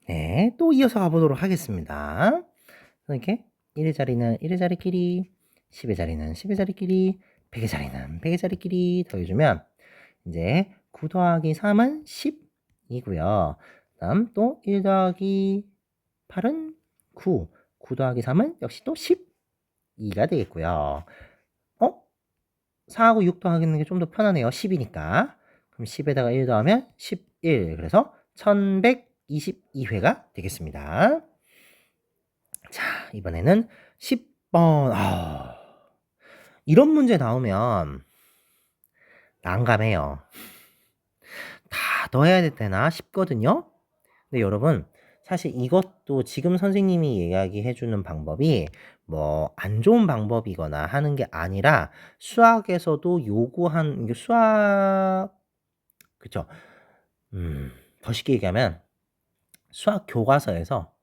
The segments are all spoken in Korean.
네, 또 이어서 가보도록 하겠습니다. 이렇게 1의 자리는 1의 자리끼리, 10의 자리는 10의 자리끼리, 100의 자리는 100의 자리끼리 더해주면 이제 9 더하기 3은 10이고요. 다음 또 1 더하기 8은 9, 9 더하기 3은 역시 또 12가 되겠고요. 4하고 6 더하기는 게 좀 더 편하네요. 10이니까. 그럼 10에다가 1 더하면 11. 그래서 1122회가 되겠습니다. 자, 이번에는 10번. 이런 문제 나오면 난감해요. 다 더해야 되나 싶거든요. 근데 여러분, 사실 이것도 지금 선생님이 이야기해주는 방법이 뭐 안 좋은 방법이거나 하는 게 아니라 수학에서도 요구한 수학 그쵸? 더 쉽게 얘기하면 수학 교과서에서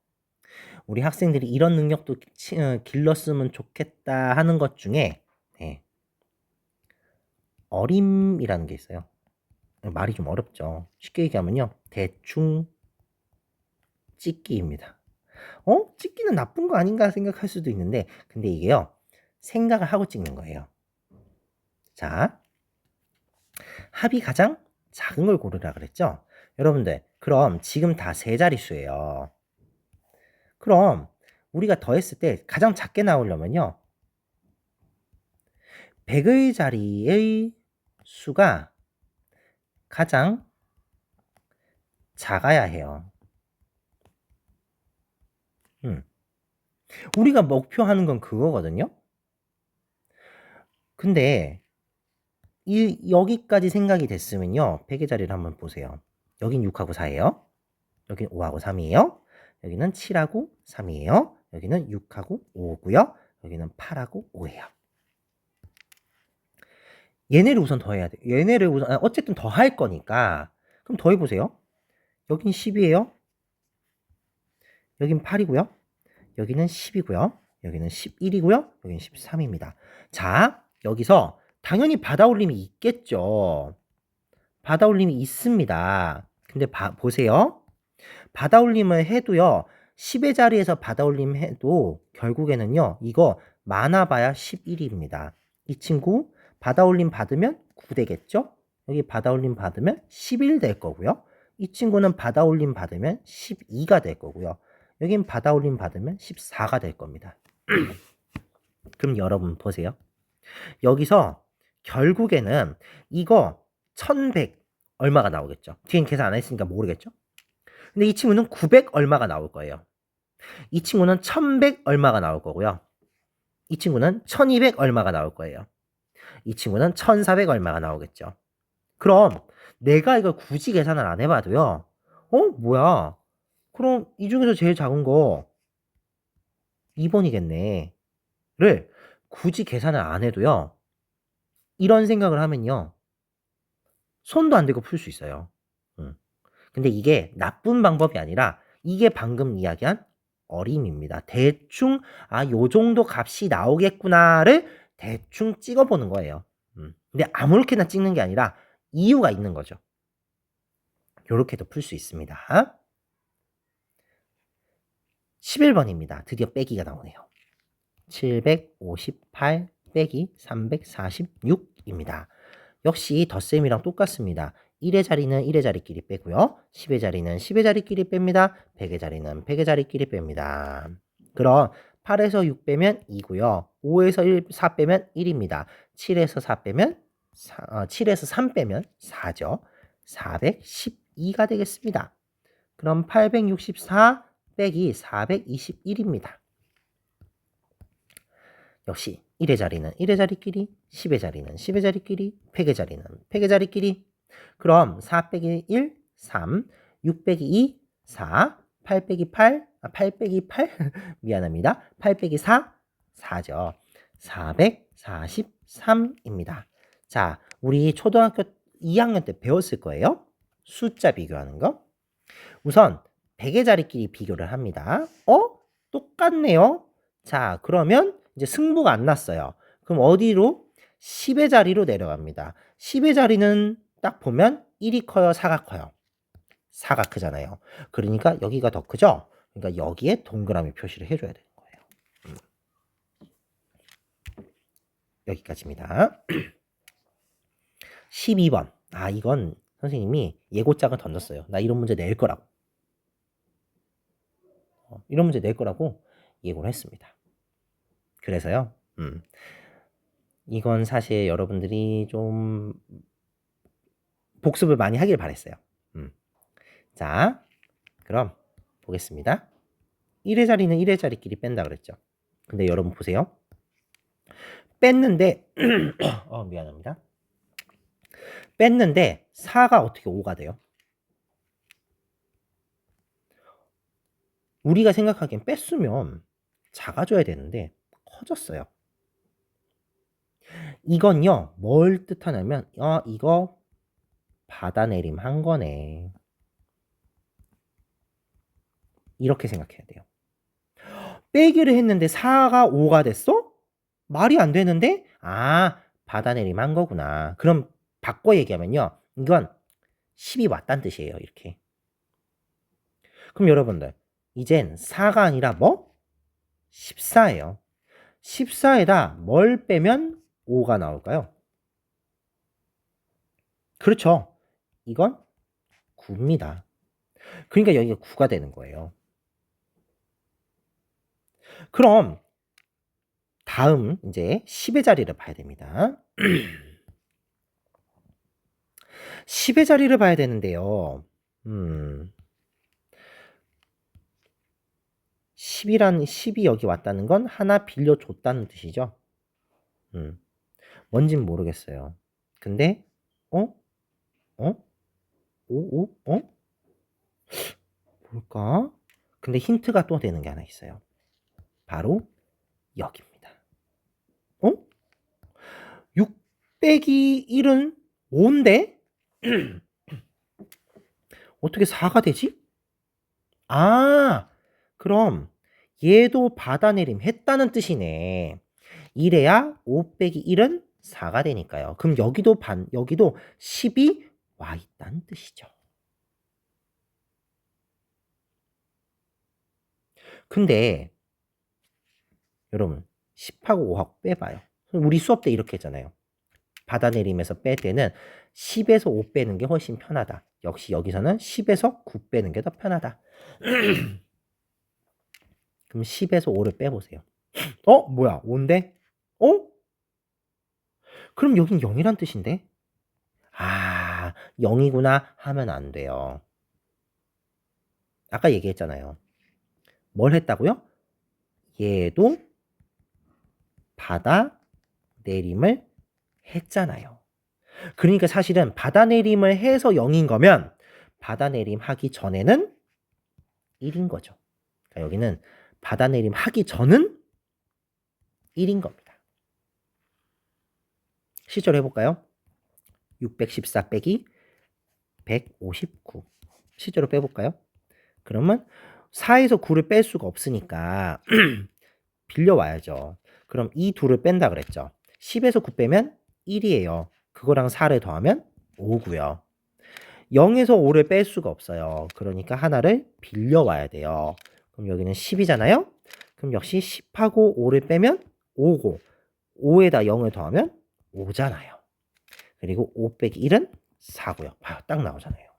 우리 학생들이 이런 능력도 길렀으면 좋겠다 하는 것 중에 네, 어림이라는 게 있어요. 말이 좀 어렵죠. 쉽게 얘기하면요. 대충 찍기입니다. 찍기는 나쁜 거 아닌가 생각할 수도 있는데 근데 이게요. 생각을 하고 찍는 거예요. 자, 합이 가장 작은 걸 고르라 그랬죠? 여러분들 그럼 지금 다 세 자릿수예요. 그럼 우리가 더했을 때 가장 작게 나오려면요. 100의 자리의 수가 가장 작아야 해요. 우리가 목표하는 건 그거거든요. 근데 여기까지 생각이 됐으면요. 100의 자리를 한번 보세요. 여긴 6하고 4예요. 여긴 5하고 3이에요. 여기는 7하고 3이에요. 여기는 6하고 5고요. 여기는 8하고 5예요. 얘네를 우선 더해야 돼. 얘네를 우선 어쨌든 더할 거니까 그럼 더해보세요. 여긴 10이에요. 여긴 8이고요. 여기는 10이고요. 여기는 11이고요. 여기는 13입니다. 자, 여기서 당연히 받아올림이 있겠죠. 받아올림이 있습니다. 근데 보세요. 받아올림을 해도요. 10의 자리에서 받아올림 해도 결국에는요. 이거 많아봐야 11입니다. 이 친구 받아올림 받으면 9 되겠죠? 여기 받아올림 받으면 11 될 거고요. 이 친구는 받아올림 받으면 12가 될 거고요. 여긴 받아올림 받으면 14가 될 겁니다. 그럼 여러분 보세요. 여기서 결국에는 이거 1100 얼마가 나오겠죠? 뒤엔 계산 안 했으니까 모르겠죠? 근데 이 친구는 900 얼마가 나올 거예요. 이 친구는 1100 얼마가 나올 거고요. 이 친구는 1200 얼마가 나올 거예요. 이 친구는 1400 얼마가 나오겠죠. 그럼 내가 이걸 굳이 계산을 안 해봐도요. 뭐야? 그럼 이 중에서 제일 작은 거 2번이겠네. 를 굳이 계산을 안 해도요. 이런 생각을 하면요. 손도 안 대고 풀 수 있어요. 근데 이게 나쁜 방법이 아니라 이게 방금 이야기한 어림입니다. 대충 요 정도 값이 나오겠구나를 대충 찍어보는 거예요. 근데 아무렇게나 찍는 게 아니라 이유가 있는 거죠. 요렇게도 풀 수 있습니다. 11번입니다. 드디어 빼기가 나오네요. 758 빼기 346입니다. 역시 덧셈이랑 똑같습니다. 1의 자리는 1의 자리끼리 빼고요. 10의 자리는 10의 자리끼리 뺍니다. 100의 자리는 100의 자리끼리 뺍니다. 그럼 8에서 6 빼면 2고요. 5에서 4 빼면 1입니다. 7에서 4 빼면 7에서 3 빼면 4죠. 412가 되겠습니다. 그럼 864 빼기 421입니다. 역시 1의 자리는 1의 자리끼리, 10의 자리는 10의 자리끼리, 100의 자리는 100의 자리끼리. 그럼 4 빼기 1, 3, 6 빼기 2, 4, 8 빼기 8, 8 빼기 8, 미안합니다. 8 빼기 4, 4죠. 443입니다. 자, 우리 초등학교 2학년 때 배웠을 거예요. 숫자 비교하는 거. 우선 100의 자리끼리 비교를 합니다. 똑같네요. 자, 그러면 이제 승부가 안 났어요. 그럼 어디로? 10의 자리로 내려갑니다. 10의 자리는 딱 보면 1이 커요, 4가 커요. 4가 크잖아요. 그러니까 여기가 더 크죠? 그러니까 여기에 동그라미 표시를 해줘야 되는 거예요. 여기까지입니다. 12번. 아, 이건 선생님이 예고장을 던졌어요. 나 이런 문제 낼 거라고. 이런 문제 낼 거라고 예고를 했습니다. 그래서요. 이건 사실 여러분들이 좀 복습을 많이 하길 바랬어요. 자, 그럼 보겠습니다. 1의 자리는 1의 자리끼리 뺀다 그랬죠. 근데 여러분 보세요. 뺐는데 미안합니다. 뺐는데 4가 어떻게 5가 돼요? 우리가 생각하기엔 뺐으면 작아져야 되는데 커졌어요. 이건요, 뭘 뜻하냐면 이거 받아내림 한 거네. 이렇게 생각해야 돼요. 빼기를 했는데 4가 5가 됐어? 말이 안 되는데? 아, 받아내림 한 거구나. 그럼 바꿔 얘기하면요. 이건 10이 왔다는 뜻이에요. 이렇게. 그럼 여러분들, 이젠 4가 아니라 뭐? 14예요. 14에다 뭘 빼면 5가 나올까요? 그렇죠. 이건 9입니다. 그러니까 여기가 9가 되는 거예요. 그럼 다음 이제 10의 자리를 봐야 됩니다. 10의 자리를 봐야 되는데요. 10이 여기 왔다는 건 하나 빌려줬다는 뜻이죠. 뭔진 모르겠어요. 근데 어? 뭘까? 근데 힌트가 또 되는 게 하나 있어요. 바로 여기입니다. 6 빼기 1은 5인데 어떻게 4가 되지? 아, 그럼 얘도 받아내림 했다는 뜻이네. 이래야 5 빼기 1은 4가 되니까요. 그럼 여기도 10이 와 있다는 뜻이죠. 근데 여러분 10하고 5하고 빼봐요. 우리 수업 때 이렇게 했잖아요. 받아내림에서 뺄 때는 10에서 5 빼는 게 훨씬 편하다. 역시 여기서는 10에서 9 빼는 게 더 편하다. 그럼 10에서 5를 빼보세요. 뭐야? 5인데? 그럼 여긴 0이란 뜻인데? 아, 0이구나 하면 안 돼요. 아까 얘기했잖아요. 뭘 했다고요? 얘도 받아내림을 했잖아요. 그러니까 사실은 받아내림을 해서 0인 거면 받아내림 하기 전에는 1인 거죠. 그러니까 여기는 받아내림 하기 전은 1인 겁니다. 실제로 해볼까요? 614 빼기 159. 실제로 빼볼까요? 그러면 4에서 9를 뺄 수가 없으니까 빌려와야죠. 그럼 이 둘을 뺀다 그랬죠. 10에서 9 빼면 1이에요. 그거랑 4를 더하면 5고요. 0에서 5를 뺄 수가 없어요. 그러니까 하나를 빌려와야 돼요. 그럼 여기는 10이잖아요. 그럼 역시 10하고 5를 빼면 5고 5에다 0을 더하면 5잖아요. 그리고 5 빼기 1은 4고요. 봐요. 딱 나오잖아요.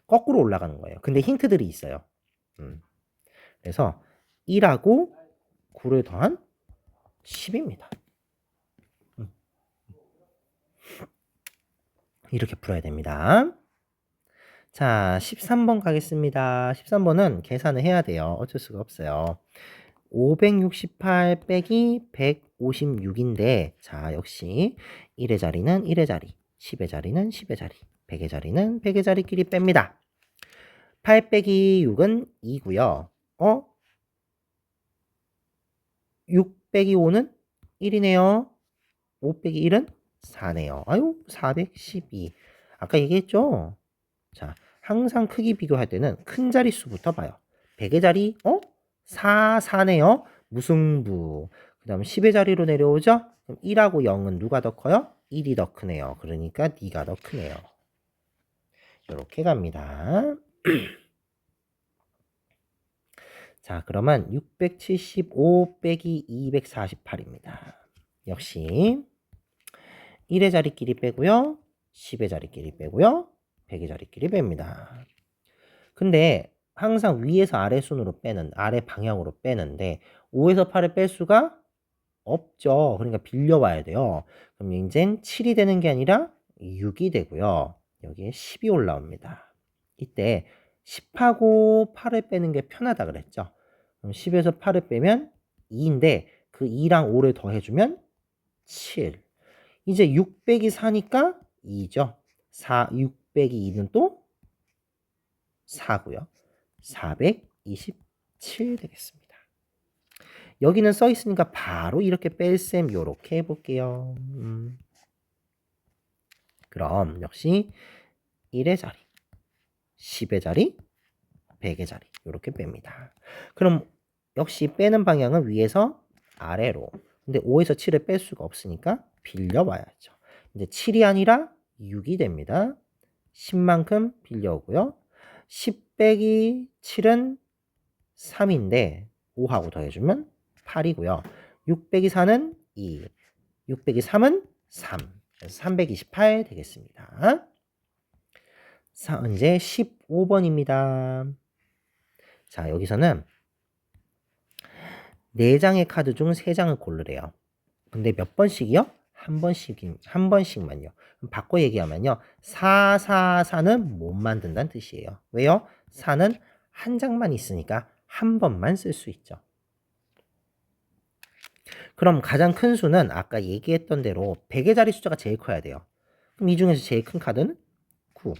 거꾸로 올라가는 거예요. 근데 힌트들이 있어요. 그래서 1하고 9를 더한 10입니다. 이렇게 풀어야 됩니다. 자, 13번 가겠습니다. 13번은 계산을 해야 돼요. 어쩔 수가 없어요. 568 빼기 156인데, 자, 역시 1의 자리는 1의 자리, 10의 자리는 10의 자리, 100의 자리는 100의 자리끼리 뺍니다. 8 빼기 6은 2고요. 6 빼기 5는 1이네요. 5 빼기 1은 4네요. 아유, 412. 아까 얘기했죠? 자, 항상 크기 비교할 때는 큰 자릿수부터 봐요. 100의 자리, 4, 4네요. 무승부. 그 다음 10의 자리로 내려오죠? 그럼 1하고 0은 누가 더 커요? 1이 더 크네요. 그러니까 D가 더 크네요. 이렇게 갑니다. 자, 그러면 675 빼기 248입니다. 역시 1의 자리끼리 빼고요. 10의 자리끼리 빼고요. 100의 자리끼리 뺍니다. 근데 항상 위에서 아래순으로 아래 방향으로 빼는데 5에서 8을 뺄 수가 없죠. 그러니까 빌려와야 돼요. 그럼 이젠 7이 되는 게 아니라 6이 되고요. 여기에 10이 올라옵니다. 이때 10하고 8을 빼는 게 편하다 그랬죠. 그럼 10에서 8을 빼면 2인데 그 2랑 5를 더해주면 7. 이제 6 빼기 4니까 2죠. 6 빼기 2는 또 4고요. 427 되겠습니다. 여기는 써 있으니까 바로 이렇게 뺄셈 요렇게 해볼게요. 그럼 역시 1의 자리, 10의 자리, 100의 자리 요렇게 뺍니다. 그럼 역시 빼는 방향은 위에서 아래로. 근데 5에서 7을 뺄 수가 없으니까 빌려와야죠. 이제 7이 아니라 6이 됩니다. 10만큼 빌려오고요. 10 빼기 7은 3인데 5하고 더해주면 8이고요. 6 빼기 4는 2, 6 빼기 3은 3, 그래서 328 되겠습니다. 이제 15번입니다. 자, 여기서는 4장의 카드 중 3장을 고르래요. 근데 몇 번씩이요? 한 번씩만요. 그럼 바꿔 얘기하면요. 4는 못 만든다는 뜻이에요. 왜요? 4는 한 장만 있으니까 한 번만 쓸 수 있죠. 그럼 가장 큰 수는 아까 얘기했던 대로 100의 자리 숫자가 제일 커야 돼요. 그럼 이 중에서 제일 큰 카드는 9.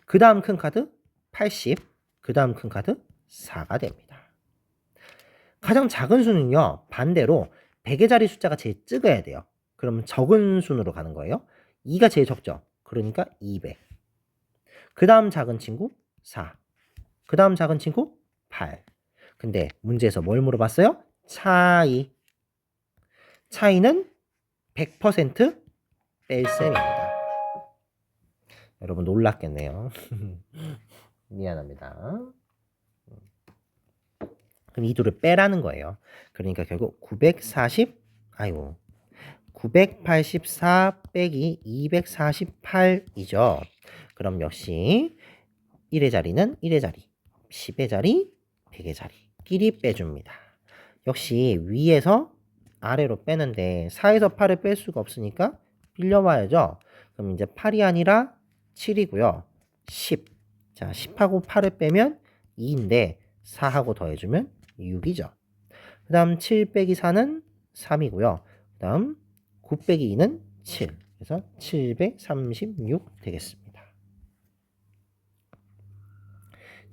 그 다음 큰 카드 80. 그 다음 큰 카드 4가 됩니다. 가장 작은 수는요. 반대로 100의 자리 숫자가 제일 적어야 돼요. 그럼 적은 순으로 가는 거예요. 2가 제일 적죠. 그러니까 200. 그 다음 작은 친구 4. 그 다음 작은 친구 8. 근데 문제에서 뭘 물어봤어요? 차이는 100% 뺄셈입니다. 여러분 놀랐겠네요. 미안합니다. 그럼 이 둘을 빼라는 거예요. 그러니까 결국 984 빼기 248이죠. 그럼 역시 1의 자리는 1의 자리, 10의 자리, 100의 자리끼리 빼줍니다. 역시 위에서 아래로 빼는데 4에서 8을 뺄 수가 없으니까 빌려와야죠. 그럼 이제 8이 아니라 7이고요. 10. 자, 10하고 8을 빼면 2인데 4하고 더해주면 6이죠. 그 다음 7 빼기 4는 3이고요. 그 다음 9 빼기 2는 7. 그래서 736 되겠습니다.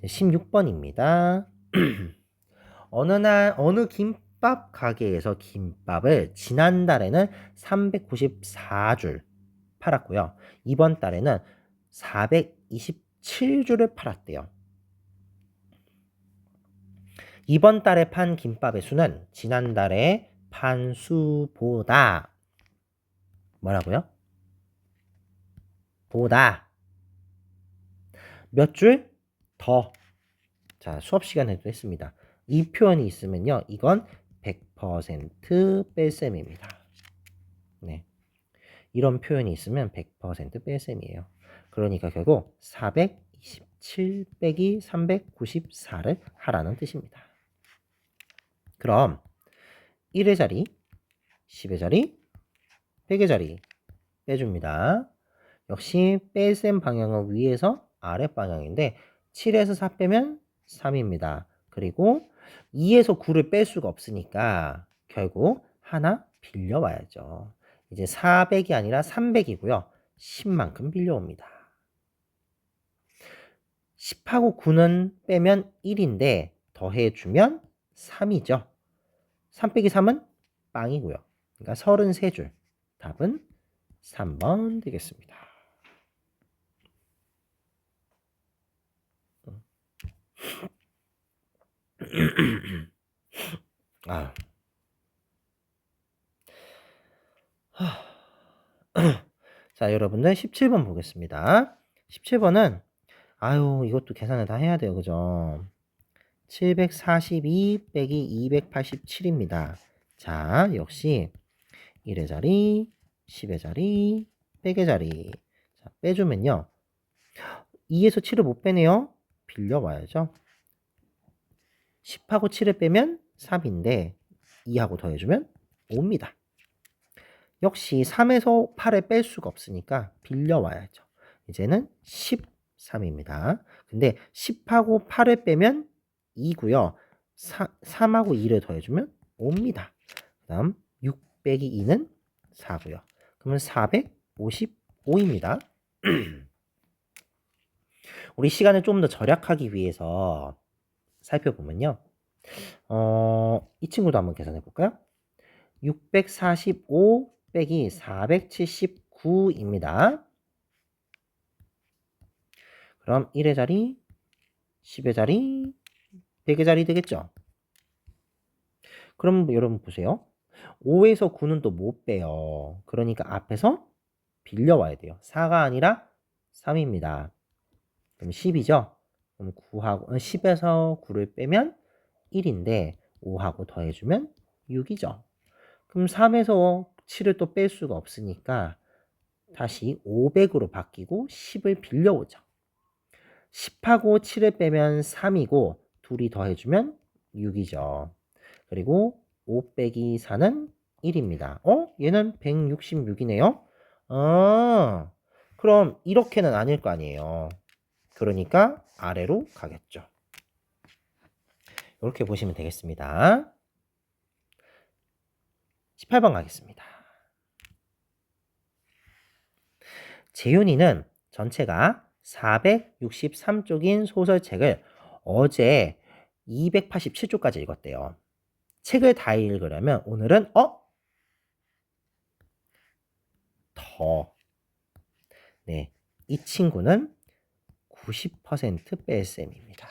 16번입니다. 어느 김밥 가게에서 김밥을 지난달에는 394줄 팔았고요. 이번 달에는 427줄을 팔았대요. 이번 달에 판 김밥의 수는 지난달에 판 수보다 뭐라고요? 보다 몇 줄 더. 자, 수업 시간에도 했습니다. 이 표현이 있으면요. 이건 100% 뺄셈입니다. 네. 이런 표현이 있으면 100% 뺄셈이에요. 그러니까 결국 427 빼기 394를 하라는 뜻입니다. 그럼 1의 자리, 10의 자리, 100의 자리 빼줍니다. 역시 뺄셈 방향은 위에서 아래 방향인데 7에서 4 빼면 3입니다. 그리고 2에서 9를 뺄 수가 없으니까 결국 하나 빌려와야죠. 이제 400이 아니라 300이고요. 10만큼 빌려옵니다. 10하고 9는 빼면 1인데 더해주면 3이죠. 3 빼기 3은 빵이고요. 그러니까 33줄. 답은 3번 되겠습니다. 아. 자, 여러분들 17번 보겠습니다. 17번은 아유, 이것도 계산을 다 해야 돼요. 그죠? 742 빼기 287입니다. 자, 역시 1의 자리, 10의 자리, 100의 자리. 자, 빼주면요. 2에서 7을 못 빼네요. 빌려와야죠. 10하고 7을 빼면 3인데 2하고 더해주면 5입니다. 역시 3에서 8을 뺄 수가 없으니까 빌려와야죠. 이제는 13입니다. 근데 10하고 8을 빼면 2고요. 3하고 2를 더해주면 5입니다. 그 다음 6 빼기 2는 4고요. 그러면 455입니다. 우리 시간을 좀 더 절약하기 위해서 살펴보면요. 이 친구도 한번 계산해 볼까요? 645 빼기 479입니다. 그럼 1의 자리, 10의 자리, 100의 자리 되겠죠? 그럼 여러분 보세요. 5에서 9는 또 못 빼요. 그러니까 앞에서 빌려와야 돼요. 4가 아니라 3입니다. 그럼 10이죠? 그럼 10에서 9를 빼면 1인데 5하고 더해주면 6이죠. 그럼 3에서 7을 또 뺄 수가 없으니까 다시 500으로 바뀌고 10을 빌려오죠. 10하고 7을 빼면 3이고 둘이 더해주면 6이죠. 그리고 5 빼기 4는 1입니다. 얘는 166이네요. 그럼 이렇게는 아닐 거 아니에요. 그러니까 아래로 가겠죠. 이렇게 보시면 되겠습니다. 18번 가겠습니다. 재윤이는 전체가 463쪽인 소설책을 어제 287쪽까지 읽었대요. 책을 다 읽으려면 오늘은 네, 이 친구는 90% 뺄셈입니다.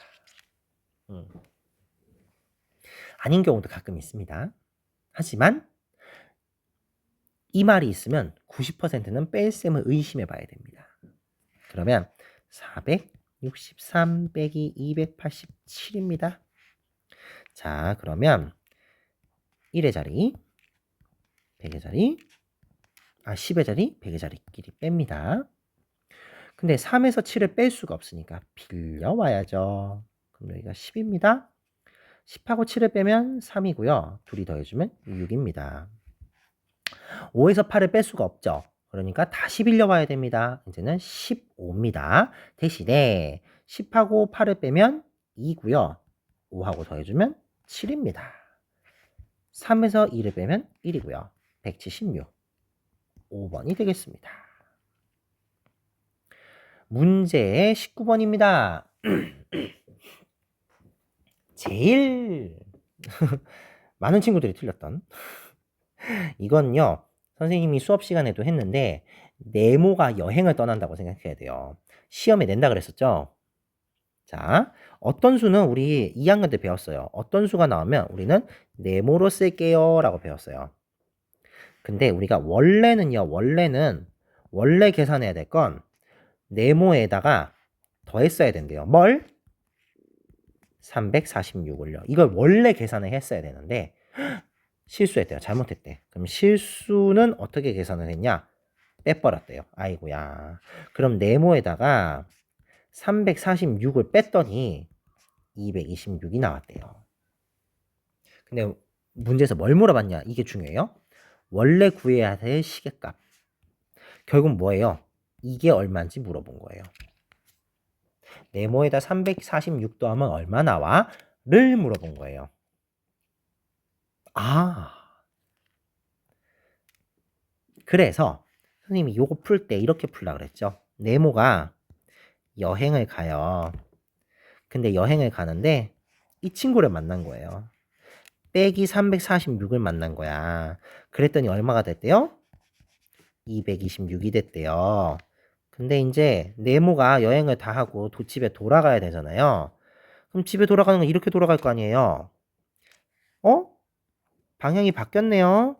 아닌 경우도 가끔 있습니다. 하지만 이 말이 있으면 90%는 뺄셈을 의심해 봐야 됩니다. 그러면 463 빼기 287입니다. 자, 그러면 1의 자리, 100의 자리, 10의 자리, 100의 자리끼리 뺍니다. 근데 3에서 7을 뺄 수가 없으니까 빌려와야죠. 그럼 여기가 10입니다. 10하고 7을 빼면 3이고요. 둘이 더해주면 6입니다. 5에서 8을 뺄 수가 없죠. 그러니까 다시 빌려와야 됩니다. 이제는 15입니다. 대신에 10하고 8을 빼면 2고요. 5하고 더해주면 7입니다. 3에서 2를 빼면 1이고요. 176. 5번이 되겠습니다. 문제 19번입니다. 제일 많은 친구들이 틀렸던 이건요. 선생님이 수업 시간에도 했는데 네모가 여행을 떠난다고 생각해야 돼요. 시험에 낸다 그랬었죠. 자, 어떤 수는 우리 2학년 때 배웠어요. 어떤 수가 나오면 우리는 네모로 쓸게요 라고 배웠어요. 근데 우리가 원래는 원래 계산해야 될 건 네모에다가 더했어야 된대요. 뭘? 346을요. 이걸 원래 계산을 했어야 되는데 실수했대요. 잘못했대. 그럼 실수는 어떻게 계산을 했냐? 빼버렸대요. 아이고야. 그럼 네모에다가 346을 뺐더니 226이 나왔대요. 근데 문제에서 뭘 물어봤냐? 이게 중요해요. 원래 구해야 될 시계값. 결국 뭐예요? 이게 얼마인지 물어본 거예요. 네모에다 346 더하면 얼마 나와? 를 물어본 거예요. 그래서 선생님이 요거 풀 때 이렇게 풀라 그랬죠. 네모가 여행을 가요. 근데 여행을 가는데 이 친구를 만난 거예요. 빼기 346을 만난 거야. 그랬더니 얼마가 됐대요? 226이 됐대요. 근데 이제 네모가 여행을 다 하고 집에 돌아가야 되잖아요. 그럼 집에 돌아가는 건 이렇게 돌아갈 거 아니에요. 방향이 바뀌었네요.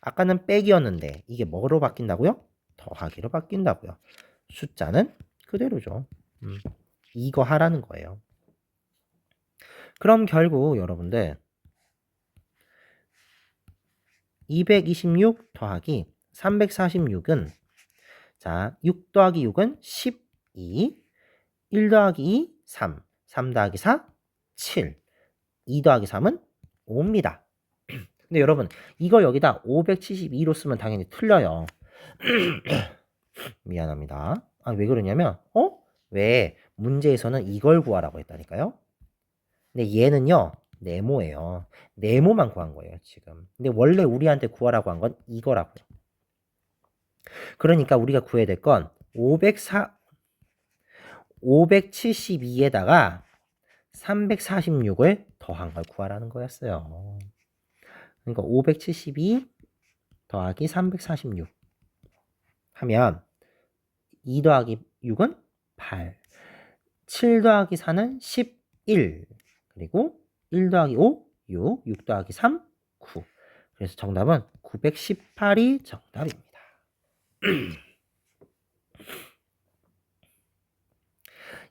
아까는 빼기였는데 이게 뭐로 바뀐다고요? 더하기로 바뀐다고요. 숫자는 그대로죠. 이거 하라는 거예요. 그럼 결국 여러분들 226 더하기 346은 자, 6 더하기 6은 12, 1 더하기 2, 3, 3 더하기 4, 7, 2 더하기 3은 5입니다. 근데 여러분 이거 여기다 572로 쓰면 당연히 틀려요. 미안합니다. 아, 왜 그러냐면 왜 문제에서는 이걸 구하라고 했다니까요. 근데 얘는요 네모예요. 네모만 구한 거예요 지금. 근데 원래 우리한테 구하라고 한 건 이거라고요. 그러니까 우리가 구해야 될 건 572에다가 346을 더한 걸 구하라는 거였어요. 그러니까 572 더하기 346 하면 2 더하기 6은 8, 7 더하기 4는 11, 그리고 1 더하기 5, 6, 6 더하기 3, 9. 그래서 정답은 918이 정답입니다.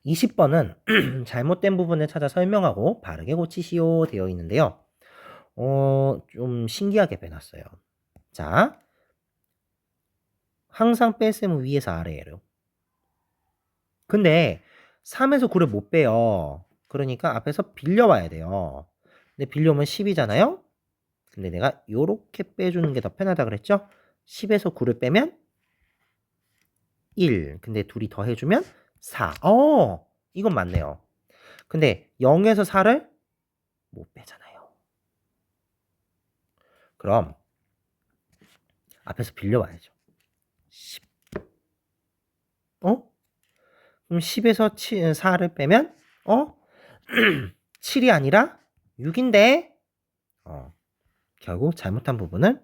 20번은 잘못된 부분을 찾아 설명하고 바르게 고치시오 되어 있는데요. 좀 신기하게 빼놨어요. 자, 항상 뺄셈은 위에서 아래로. 근데 3에서 9를 못 빼요. 그러니까 앞에서 빌려와야 돼요. 근데 빌려오면 10이잖아요. 근데 내가 요렇게 빼주는 게 더 편하다 그랬죠? 10에서 9를 빼면 1. 근데 둘이 더해주면 4. 이건 맞네요. 근데 0에서 4를 못 빼잖아요. 그럼 앞에서 빌려와야죠. 10. 그럼 10에서 4를 빼면 7이 아니라 6인데 결국 잘못한 부분은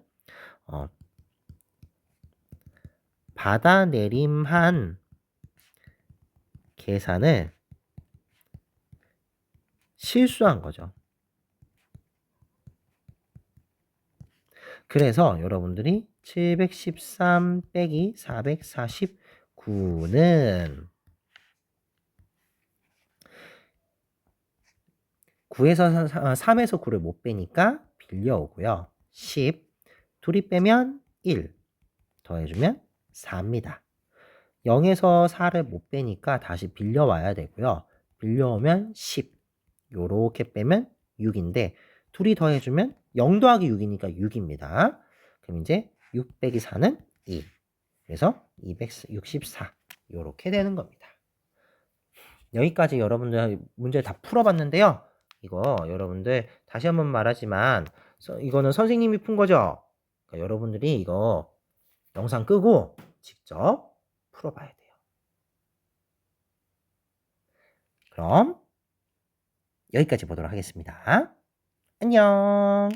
받아내림한 계산을 실수한 거죠. 그래서 여러분들이 713 빼기 449는 9에서 3에서 9를 못 빼니까 빌려오고요. 10 둘이 빼면 1 더해주면 4입니다. 0에서 4를 못 빼니까 다시 빌려와야 되고요. 빌려오면 10 요렇게 빼면 6인데 둘이 더해주면 0 더하기 6이니까 6입니다. 그럼 이제 6 빼기 4는 2. 그래서 264 요렇게 되는 겁니다. 여기까지 여러분들 문제 다 풀어봤는데요. 이거 여러분들 다시 한번 말하지만 이거는 선생님이 푼 거죠. 그러니까 여러분들이 이거 영상 끄고 직접 풀어봐야 돼요. 그럼 여기까지 보도록 하겠습니다. 안녕.